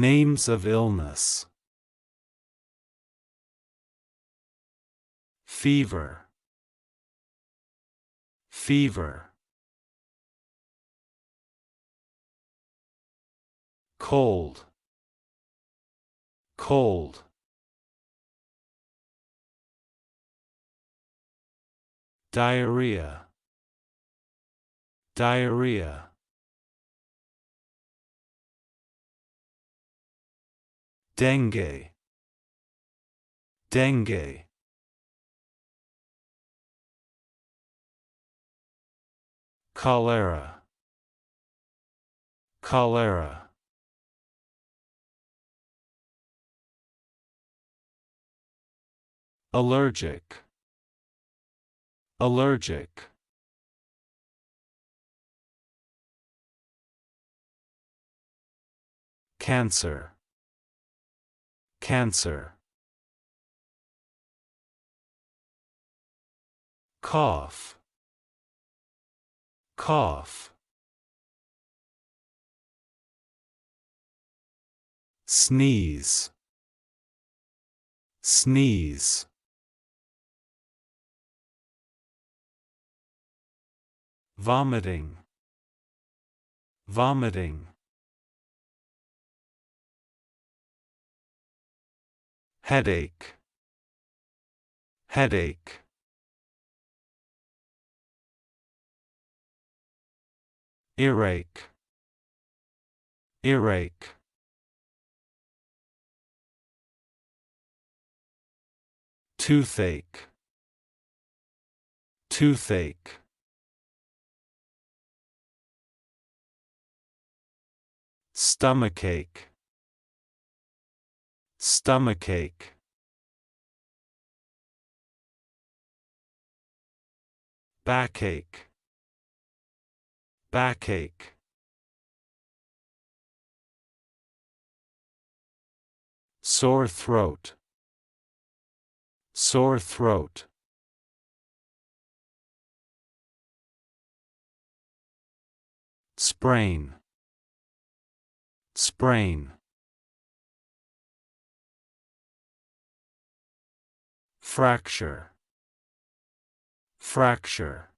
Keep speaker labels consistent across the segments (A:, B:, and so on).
A: Names of illness. Fever. Fever. Cold. Cold. Diarrhea. Diarrhea. Dengue. Dengue. Cholera. Cholera. Allergic. Allergic. Cancer. Cancer. Cough. Cough. Sneeze. Sneeze. Vomiting. Vomiting. Headache. Headache. Earache. Earache. Toothache. Toothache. Stomachache. Stomachache. Backache. Backache. Sore throat. Sore throat. Sprain. Sprain. Fracture. Fracture.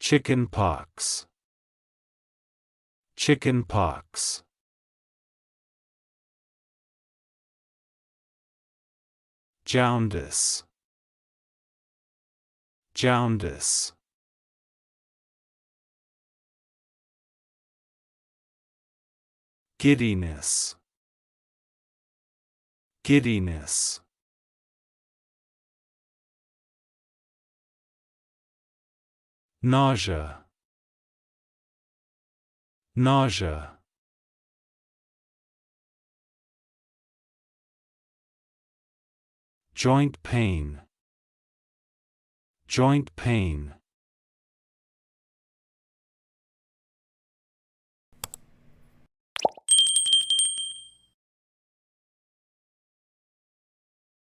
A: Chicken pox. Chicken pox. Jaundice. Jaundice. Giddiness. Giddiness. Nausea. Nausea. Joint pain. Joint pain.